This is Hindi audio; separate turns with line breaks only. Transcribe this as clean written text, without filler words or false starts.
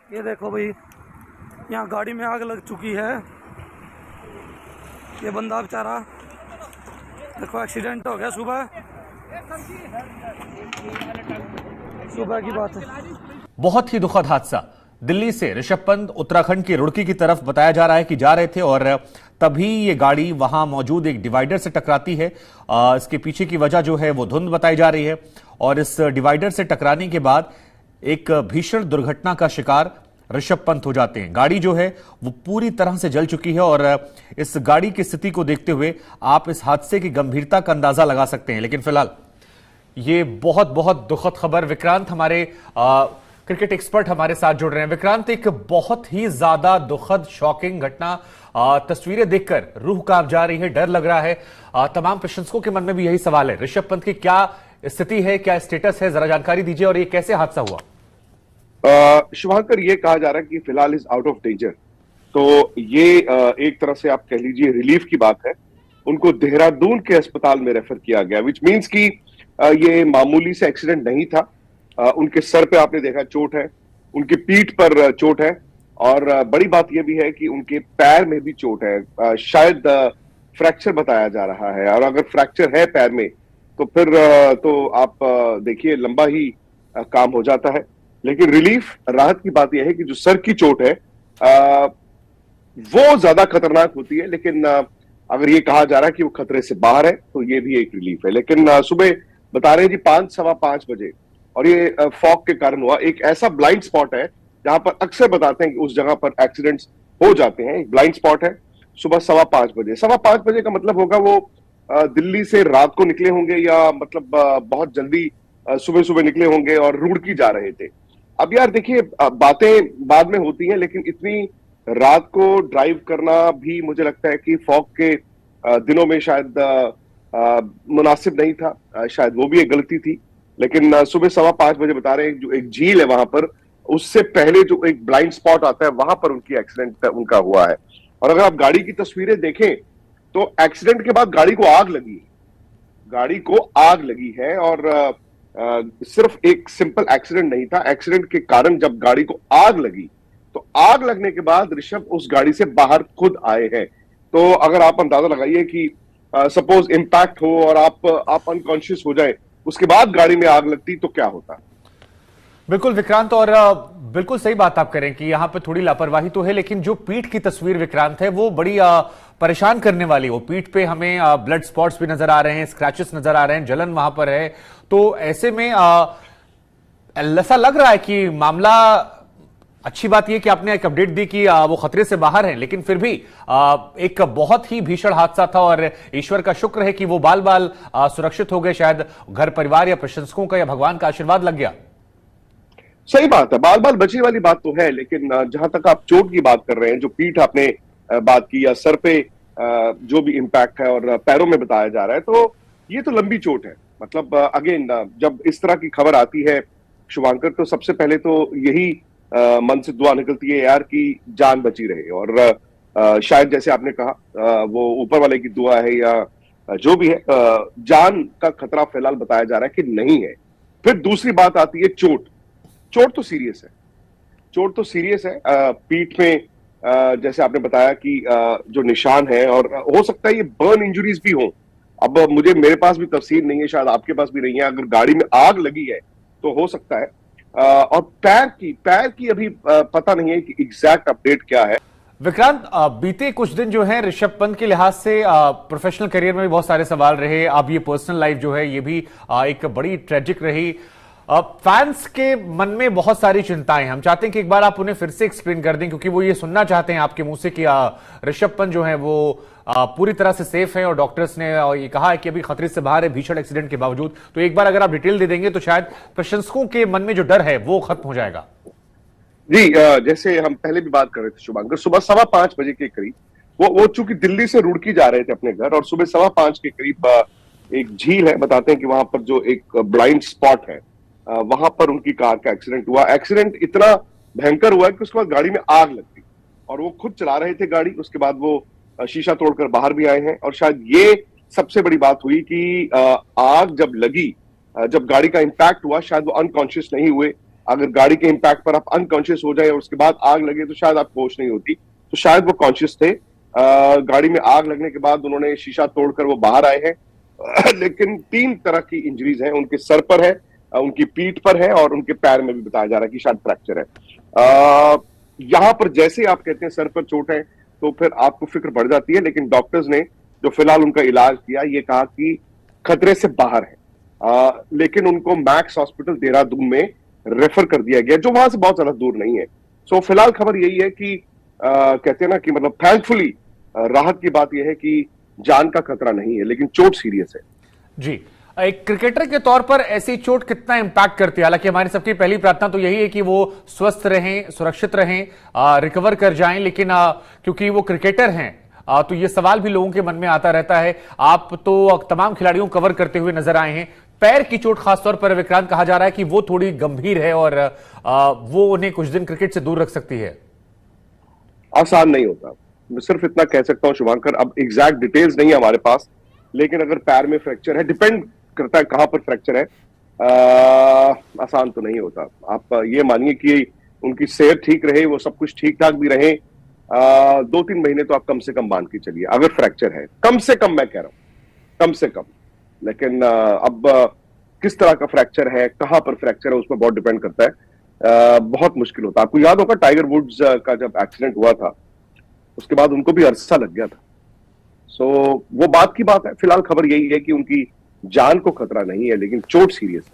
ये देखो भाई, यहाँ गाड़ी में आग लग चुकी है। ये बंदा बेचारा, देखो एक्सीडेंट हो गया सुबह की बात है।
बहुत ही दुखद हादसा। दिल्ली से ऋषभ पंत उत्तराखंड की रुड़की की तरफ बताया जा रहा है कि जा रहे थे और तभी ये गाड़ी वहां मौजूद एक डिवाइडर से टकराती है। इसके पीछे की वजह जो है वो धुंध बताई जा रही है और इस डिवाइडर से टकराने के बाद एक भीषण दुर्घटना का शिकार ऋषभ पंत हो जाते हैं। गाड़ी जो है वो पूरी तरह से जल चुकी है और इस गाड़ी की स्थिति को देखते हुए आप इस हादसे की गंभीरता का अंदाजा लगा सकते हैं। लेकिन फिलहाल ये बहुत बहुत दुखद खबर। विक्रांत हमारे क्रिकेट एक्सपर्ट हमारे साथ जुड़ रहे हैं। विक्रांत, एक बहुत ही ज्यादा दुखद शॉकिंग घटना, तस्वीरें देखकर रूह कांप जा रही है, डर लग रहा है। तमाम प्रशंसकों के मन में भी यही सवाल है, ऋषभ पंत की क्या स्थिति है, क्या स्टेटस है, जरा जानकारी दीजिए और ये कैसे हादसा हुआ?
शुभांकर, ये कहा जा रहा है कि फिलहाल इज आउट ऑफ डेंजर। तो ये एक तरह से आप कह लीजिए रिलीफ की बात है। उनको देहरादून के अस्पताल में रेफर किया गया, विच मींस कि ये मामूली से एक्सीडेंट नहीं था। उनके सर पे आपने देखा चोट है, उनकी पीठ पर चोट है और बड़ी बात यह भी है कि उनके पैर में भी चोट है। शायद फ्रैक्चर बताया जा रहा है और अगर फ्रैक्चर है पैर में तो फिर तो आप देखिए लंबा ही काम हो जाता है। लेकिन रिलीफ, राहत की बात यह है कि जो सर की चोट है वो ज्यादा खतरनाक होती है। लेकिन अगर ये कहा जा रहा है कि वो खतरे से बाहर है तो ये भी एक रिलीफ है। लेकिन सुबह बता रहे हैं जी 5-5:15 बजे, और ये फॉग के कारण हुआ। एक ऐसा ब्लाइंड स्पॉट है जहां पर अक्सर बताते हैं कि उस जगह पर एक्सीडेंट्स हो जाते हैं। एक ब्लाइंड स्पॉट है। सुबह 5:15 बजे, 5:15 बजे का मतलब होगा वो दिल्ली से रात को निकले होंगे या मतलब बहुत जल्दी सुबह सुबह निकले होंगे और रुड़की जा रहे थे। अब यार देखिए, बातें बाद में होती हैं, लेकिन इतनी रात को ड्राइव करना भी मुझे लगता है कि फॉग के दिनों में शायद मुनासिब नहीं था। शायद वो भी एक गलती थी। लेकिन सुबह 5:15 बजे बता रहे हैं जो एक झील है वहां पर, उससे पहले जो एक ब्लाइंड स्पॉट आता है वहां पर उनकी एक्सीडेंट उनका हुआ है। और अगर आप गाड़ी की तस्वीरें देखें तो एक्सीडेंट के बाद गाड़ी को आग लगी है। गाड़ी को आग लगी है और सिर्फ एक सिंपल एक्सीडेंट नहीं था। एक्सीडेंट के कारण जब गाड़ी को आग लगी तो आग लगने के बाद ऋषभ उस गाड़ी से बाहर खुद आए हैं। तो अगर आप अंदाजा लगाइए कि सपोज इंपैक्ट हो और आप अनकॉन्शियस हो जाए, उसके बाद गाड़ी में आग लगती तो क्या होता।
बिल्कुल विक्रांत, और बिल्कुल सही बात आप करें कि यहां पर थोड़ी लापरवाही तो है, लेकिन जो पीठ की तस्वीर विक्रांत है वो बड़ी परेशान करने वाली। वो पीठ पे हमें ब्लड स्पॉट्स भी नजर आ रहे हैं, स्क्रैचेस नजर आ रहे हैं, जलन वहां पर है। तो ऐसे में ऐसा लग रहा है कि मामला, अच्छी बात यह कि आपने एक अपडेट दी कि वो खतरे से बाहर हैं, लेकिन फिर भी एक बहुत ही भीषण हादसा था और ईश्वर का शुक्र है कि वो बाल बाल सुरक्षित हो गए। शायद घर परिवार या प्रशंसकों का या भगवान का आशीर्वाद लग गया।
सही बात है, बाल बाल बचने वाली बात तो है। लेकिन जहां तक आप चोट की बात कर रहे हैं, जो पीठ आपने बात की या सर पे जो भी इंपैक्ट है और पैरों में बताया जा रहा है, तो ये तो लंबी चोट है। मतलब अगेन जब इस तरह की खबर आती है शुभांकर, तो सबसे पहले तो यही मन से दुआ निकलती है यार कि जान बची रहे। और शायद जैसे आपने कहा वो ऊपर वाले की दुआ है या जो भी है, जान का खतरा फिलहाल बताया जा रहा है कि नहीं है। फिर दूसरी बात आती है चोट। चोट तो सीरियस है, चोट तो सीरियस है। पीठ में जैसे आपने बताया कि जो निशान है, और हो सकता है ये बर्न इंजरीज भी हो। अब मेरे पास भी तफसील नहीं है, शायद आपके पास भी नहीं है। अगर गाड़ी में आग लगी है तो हो सकता है। और पैर की अभी पता नहीं है कि एग्जैक्ट अपडेट क्या है।
विक्रांत, बीते कुछ दिन जो है ऋषभ पंत के लिहाज से प्रोफेशनल करियर में भी बहुत सारे सवाल रहे। अब ये पर्सनल लाइफ जो है ये भी एक बड़ी ट्रेजिक रही। फैंस के मन में बहुत सारी चिंताएं। हम चाहते हैं कि एक बार आप उन्हें फिर से एक्सप्लेन कर दें, क्योंकि वो ये सुनना चाहते हैं आपके मुंह से कि ऋषभ पंत जो है वो पूरी तरह से सेफ है और डॉक्टर्स ने ये कहा है कि अभी खतरे से बाहर है भीषण एक्सीडेंट के बावजूद। तो एक बार अगर आप डिटेल दे देंगे तो शायद प्रशंसकों के मन में जो डर है वो खत्म हो जाएगा।
जी, जैसे हम पहले भी बात कर रहे थे शुभांकर, सुबह 5:15 बजे के करीब वो चूंकि दिल्ली से रुड़की जा रहे थे अपने घर, और सुबह 5:15 के करीब एक झील है, बताते हैं कि वहां पर जो एक ब्लाइंड स्पॉट है वहां पर उनकी कार का एक्सीडेंट हुआ। एक्सीडेंट इतना भयंकर हुआ कि उसके बाद गाड़ी में आग लग गई और वो खुद चला रहे थे गाड़ी। उसके बाद वो शीशा तोड़कर बाहर भी आए हैं। और शायद ये सबसे बड़ी बात हुई कि आग जब लगी, जब गाड़ी का इंपैक्ट हुआ, शायद वो अनकॉन्शियस नहीं हुए। अगर गाड़ी के इम्पैक्ट पर आप अनकॉन्शियस हो जाए और उसके बाद आग लगे तो शायद आपको होश नहीं होती। तो शायद वो कॉन्शियस थे। गाड़ी में आग लगने के बाद उन्होंने शीशा तोड़कर वो बाहर आए हैं। लेकिन 3 तरह की इंजरीज हैं, उनके सर पर है, उनकी पीठ पर है और उनके पैर में भी बताया जा रहा है कि शायद फ्रैक्चर है। यहां पर जैसे आप कहते हैं सर पर चोट है तो फिर आपको फिक्र बढ़ जाती है, लेकिन डॉक्टर्स ने जो फिलहाल उनका इलाज किया ये कहा कि खतरे से बाहर है। लेकिन उनको मैक्स हॉस्पिटल देहरादून में रेफर कर दिया गया, जो वहां से बहुत ज्यादा दूर नहीं है। सो फिलहाल खबर यही है कि कहते हैं ना कि मतलब थैंकफुली राहत की बात यह है कि जान का खतरा नहीं है, लेकिन चोट सीरियस है।
जी, एक क्रिकेटर के तौर पर ऐसी चोट कितना इंपैक्ट करती है? हालांकि हमारी सबकी पहली प्रार्थना तो यही है कि वो स्वस्थ रहें, सुरक्षित रहें, रिकवर कर जाएं, लेकिन क्योंकि वो क्रिकेटर हैं तो ये सवाल भी लोगों के मन में आता रहता है। आप तो तमाम खिलाड़ियों को कवर करते हुए नजर आए हैं। पैर की चोट खासतौर पर विक्रांत कहा जा रहा है कि वो थोड़ी गंभीर है और वो उन्हें कुछ दिन क्रिकेट से दूर रख सकती है।
आसान नहीं होता, मैं सिर्फ इतना कह सकता हूं शुभांकर। अब एग्जैक्ट डिटेल्स नहीं है हमारे पास, लेकिन अगर पैर में फ्रैक्चर है, डिपेंड करता है कहां पर फ्रैक्चर है, आसान तो नहीं होता। आप ये मानिए कि उनकी सेहत ठीक रहे, वो सब कुछ ठीक ठाक भी रहे, 2-3 महीने तो आप कम से कम मान के चलिए अगर फ्रैक्चर है, कम से कम मैं कह रहा हूं, कम से कम। लेकिन अब किस तरह का फ्रैक्चर है, कहां पर फ्रैक्चर है, उस पर बहुत डिपेंड करता है। बहुत मुश्किल होता है। आपको याद होगा टाइगर वुड्स का जब एक्सीडेंट हुआ था उसके बाद उनको भी अरसा लग गया था। सो वो बात की बात है। फिलहाल खबर यही है कि उनकी जान को खतरा नहीं है, लेकिन चोट सीरियस है।